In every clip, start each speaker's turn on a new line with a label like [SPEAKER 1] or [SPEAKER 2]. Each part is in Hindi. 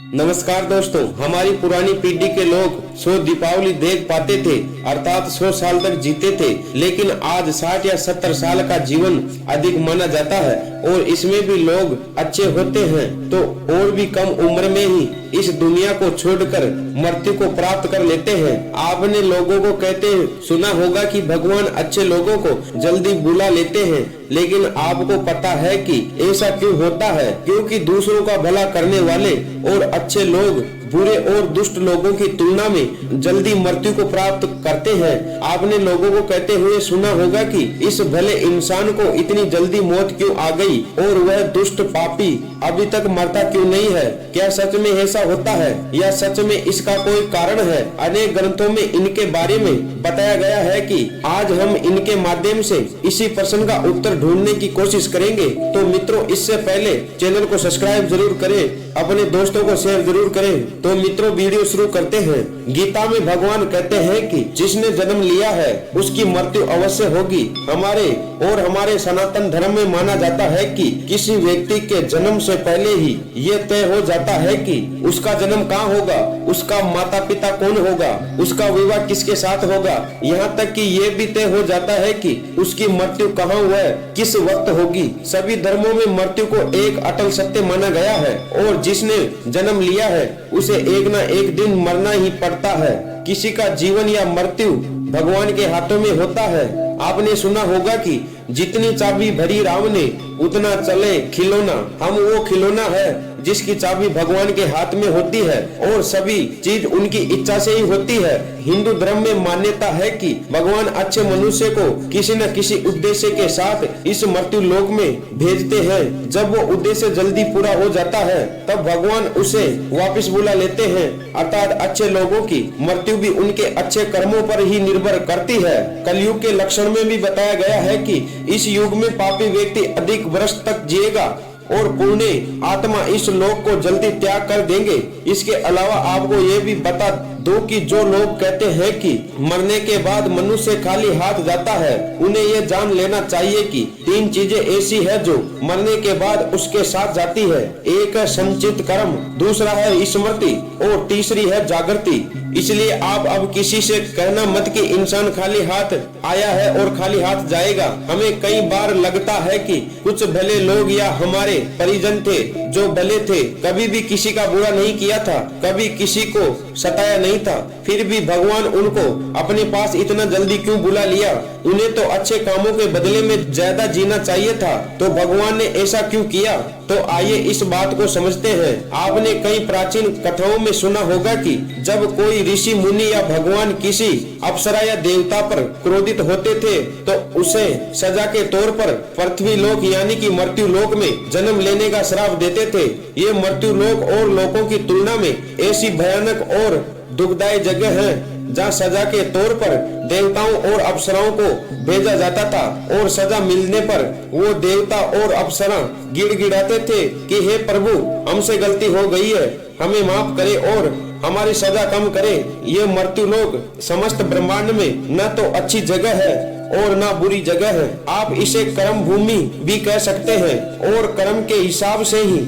[SPEAKER 1] नमस्कार दोस्तों, हमारी पुरानी पीढ़ी के लोग 100 दीपावली देख पाते थे, अर्थात 100 साल तक जीते थे। लेकिन आज 60 या 70 साल का जीवन अधिक माना जाता है और इसमें भी लोग अच्छे होते हैं तो और भी कम उम्र में ही इस दुनिया को छोड़कर मृत्यु को प्राप्त कर लेते हैं। आपने लोगों को कहते सुना होगा कि भगवान अच्छे लोगों को जल्दी बुला लेते हैं, लेकिन आपको पता है कि ऐसा क्यों होता है? क्योंकि दूसरों का भला करने वाले और अच्छे लोग बुरे और दुष्ट लोगों की तुलना में जल्दी मृत्यु को प्राप्त करते हैं। आपने लोगों को कहते हुए सुना होगा कि इस भले इंसान को इतनी जल्दी मौत क्यों आ गई और वह दुष्ट पापी अभी तक मरता क्यों नहीं है? क्या सच में ऐसा होता है या सच में इसका कोई कारण है? अनेक ग्रंथों में इनके बारे में बताया गया है कि आज हम इनके माध्यम से इसी प्रश्न का उत्तर ढूंढने की कोशिश करेंगे। तो मित्रों, इससे पहले चैनल को सब्सक्राइब जरूर करें, अपने दोस्तों को शेयर जरूर करें। तो मित्रों, वीडियो शुरू करते हैं। गीता में भगवान कहते हैं कि जिसने जन्म लिया है उसकी मृत्यु अवश्य होगी। हमारे सनातन धर्म में माना जाता है कि किसी व्यक्ति के जन्म से पहले ही ये तय हो जाता है कि उसका जन्म कहाँ होगा, उसका माता पिता कौन होगा, उसका विवाह किसके साथ होगा, यहाँ तक कि ये भी तय हो जाता है कि उसकी मृत्यु कहाँ व किस वक्त होगी। सभी धर्मों में मृत्यु को एक अटल सत्य माना गया है और जिसने जन्म लिया है उसे एक न एक दिन मरना ही पड़ता है। किसी का जीवन या मृत्यु भगवान के हाथों में होता है। आपने सुना होगा कि जितनी चाबी भरी राम ने उतना चले खिलौना। हम वो खिलौना है जिसकी चाबी भगवान के हाथ में होती है और सभी चीज उनकी इच्छा से ही होती है। हिंदू धर्म में मान्यता है कि भगवान अच्छे मनुष्य को किसी न किसी उद्देश्य के साथ इस मृत्यु लोक में भेजते हैं। जब वो उद्देश्य जल्दी पूरा हो जाता है तब भगवान उसे वापस बुला लेते हैं। अर्थात अच्छे लोगों की मृत्यु भी उनके अच्छे कर्मों पर ही निर्भर करती है। कलयुग के लक्षण में भी बताया गया है कि इस युग में पापी व्यक्ति अधिक वर्ष तक जिएगा और पुण्य आत्मा इस लोक को जल्दी त्याग कर देंगे। इसके अलावा आपको ये भी बता दो कि जो लोग कहते हैं कि मरने के बाद मनुष्य खाली हाथ जाता है, उन्हें ये जान लेना चाहिए कि 3 चीजें ऐसी है जो मरने के बाद उसके साथ जाती है। एक है संचित कर्म, दूसरा है स्मृति और तीसरी है जागृति। इसलिए आप अब किसी से कहना मत कि इंसान खाली हाथ आया है और खाली हाथ जाएगा। हमें कई बार लगता है कि कुछ भले लोग या हमारे परिजन थे जो भले थे, कभी भी किसी का बुरा नहीं किया था, कभी किसी को सताया नहीं था, फिर भी भगवान उनको अपने पास इतना जल्दी क्यों बुला लिया? उन्हें तो अच्छे कामों के बदले में ज्यादा जीना चाहिए था, तो भगवान ने ऐसा क्यों किया? तो आइए इस बात को समझते हैं। आपने कई प्राचीन कथाओं में सुना होगा कि जब कोई ऋषि मुनि या भगवान किसी अप्सरा या देवता पर क्रोधित होते थे तो उसे सजा के तौर पर पृथ्वी लोक यानी कि मृत्यु लोक में जन्म लेने का श्राप देते थे। ये मृत्यु लोक और लोकों की तुलना में ऐसी भयानक और दुखदायी जगह है जहाँ सजा के तौर पर देवताओं और अप्सराओं को भेजा जाता था और सजा मिलने पर वो देवता और अप्सरा गिड़गिड़ाते थे कि हे प्रभु, हमसे गलती हो गई है, हमें माफ करे और हमारी सजा कम करे। ये मृत्यु लोक समस्त ब्रह्मांड में न तो अच्छी जगह है और ना बुरी जगह है। आप इसे कर्म भूमि भी कह सकते हैं और कर्म के हिसाब से ही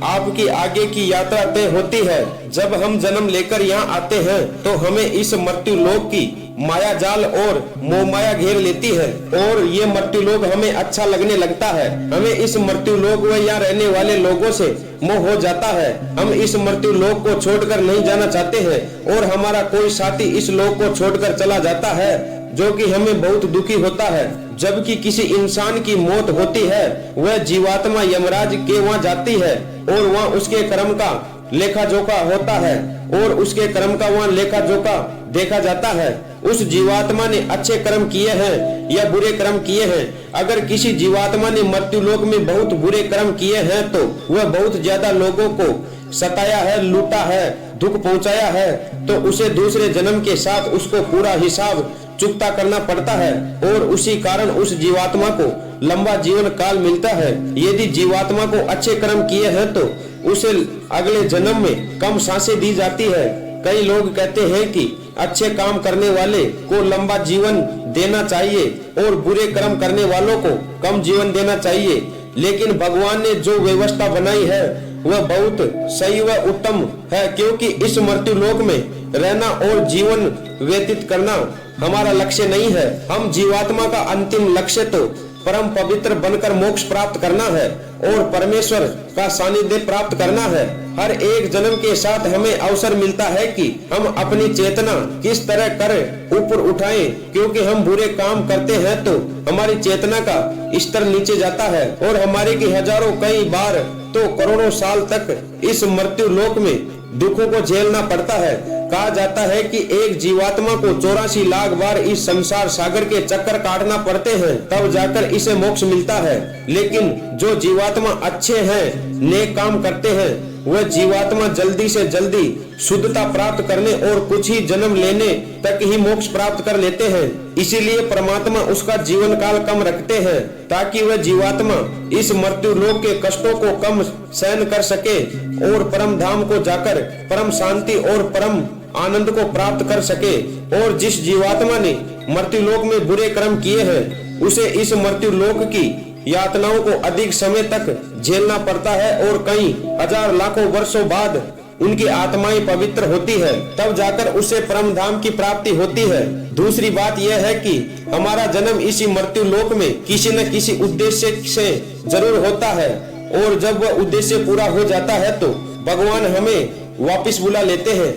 [SPEAKER 1] आपकी आगे की यात्रा तय होती है। जब हम जन्म लेकर यहाँ आते हैं तो हमें इस मृत्यु लोक की माया जाल और मोह माया घेर लेती है और ये मृत्यु लोक हमें अच्छा लगने लगता है। हमें इस मृत्यु लोक व यहाँ रहने वाले लोगों से मोह हो जाता है। हम इस मृत्यु लोक को छोड़कर नहीं जाना चाहते हैं और हमारा कोई साथी इस लोक को छोड़कर चला जाता है जो कि हमें बहुत दुखी होता है। जबकि किसी इंसान की मौत होती है वह जीवात्मा यमराज के वहाँ जाती है और वहाँ उसके कर्म का लेखा जोखा होता है और उसके कर्म का वहाँ लेखा जोखा देखा जाता है। उस जीवात्मा ने अच्छे कर्म किए हैं या बुरे कर्म किए हैं। अगर किसी जीवात्मा ने मृत्यु लोक में बहुत बुरे कर्म किए हैं तो वह बहुत ज्यादा लोगों को सताया है, लूटा है, दुख पहुंचाया है, तो उसे दूसरे जन्म के साथ उसको पूरा हिसाब चुकता करना पड़ता है और उसी कारण उस जीवात्मा को लंबा जीवन काल मिलता है। यदि जीवात्मा को अच्छे कर्म किए हैं तो उसे अगले जन्म में कम सांसें दी जाती है। कई लोग कहते हैं कि अच्छे काम करने वाले को लंबा जीवन देना चाहिए और बुरे कर्म करने वालों को कम जीवन देना चाहिए, लेकिन भगवान ने जो व्यवस्था बनाई है वह बहुत सही व उत्तम है, क्योंकि इस मृत्यु लोक में रहना और जीवन व्यतीत करना हमारा लक्ष्य नहीं है। हम जीवात्मा का अंतिम लक्ष्य तो परम पवित्र बनकर मोक्ष प्राप्त करना है और परमेश्वर का सानिध्य प्राप्त करना है। हर एक जन्म के साथ हमें अवसर मिलता है कि हम अपनी चेतना किस तरह कर ऊपर उठाएं, क्योंकि हम बुरे काम करते हैं तो हमारी चेतना का स्तर नीचे जाता है और हमारे की हजारों कई बार तो करोड़ों साल तक इस मृत्यु लोक में दुखों को झेलना पड़ता है। कहा जाता है कि एक जीवात्मा को 84 लाख बार इस संसार सागर के चक्कर काटना पड़ते हैं, तब जाकर इसे मोक्ष मिलता है। लेकिन जो जीवात्मा अच्छे हैं, नेक काम करते हैं, वह जीवात्मा जल्दी से जल्दी शुद्धता प्राप्त करने और कुछ ही जन्म लेने तक ही मोक्ष प्राप्त कर लेते हैं। इसीलिए परमात्मा उसका जीवन काल कम रखते हैं, ताकि वह जीवात्मा इस मृत्यु लोक के कष्टों को कम सहन कर सके और परम धाम को जाकर परम शांति और परम आनंद को प्राप्त कर सके। और जिस जीवात्मा ने मृत्यु लोक में बुरे कर्म किए हैं, उसे इस मृत्यु लोक की यातनाओं को अधिक समय तक झेलना पड़ता है और कई हजार लाखों वर्षों बाद उनकी आत्माएं पवित्र होती है, तब जाकर उसे परम धाम की प्राप्ति होती है। दूसरी बात यह है कि हमारा जन्म इसी मृत्यु लोक में किसी न किसी उद्देश्य से जरूर होता है, और जब वह उद्देश्य पूरा हो जाता है तो भगवान हमें वापस बुला लेते हैं।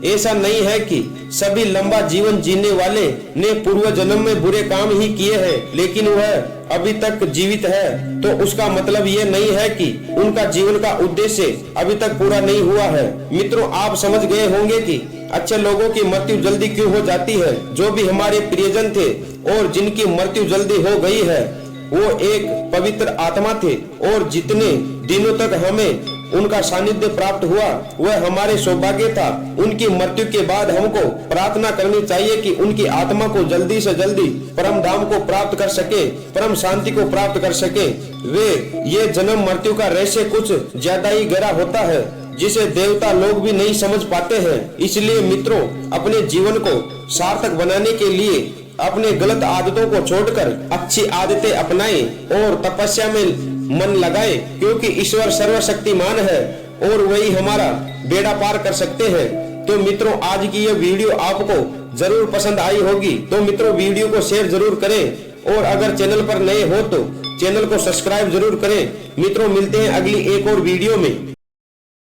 [SPEAKER 1] ऐसा नहीं है कि सभी लंबा जीवन जीने वाले ने पूर्व जन्म में बुरे काम ही किए हैं, लेकिन वह अभी तक जीवित है, तो उसका मतलब ये नहीं है कि उनका जीवन का उद्देश्य अभी तक पूरा नहीं हुआ है। मित्रों, आप समझ गए होंगे कि अच्छे लोगों की मृत्यु जल्दी क्यों हो जाती है। जो भी हमारे प्रियजन थे और जिनकी मृत्यु जल्दी हो गई है, वो एक पवित्र आत्मा थे, और जितने दिनों तक हमें उनका सानिध्य प्राप्त हुआ वह हमारे सौभाग्य था। उनकी मृत्यु के बाद हमको प्रार्थना करनी चाहिए कि उनकी आत्मा को जल्दी से जल्दी परम धाम को प्राप्त कर सके, परम शांति को प्राप्त कर सके। ये जन्म मृत्यु का रहस्य कुछ ज्यादा ही गहरा होता है, जिसे देवता लोग भी नहीं समझ पाते हैं। इसलिए मित्रों, अपने जीवन को सार्थक बनाने के लिए अपने गलत आदतों को छोड़कर अच्छी आदतें अपनाएं और तपस्या में मन लगाएं, क्योंकि ईश्वर सर्वशक्तिमान है और वही हमारा बेड़ा पार कर सकते हैं। तो मित्रों, आज की यह वीडियो आपको जरूर पसंद आई होगी, तो मित्रों वीडियो को शेयर जरूर करें, और अगर चैनल पर नए हो तो चैनल को सब्सक्राइब जरूर करें। मित्रों, मिलते हैं अगली एक और वीडियो में।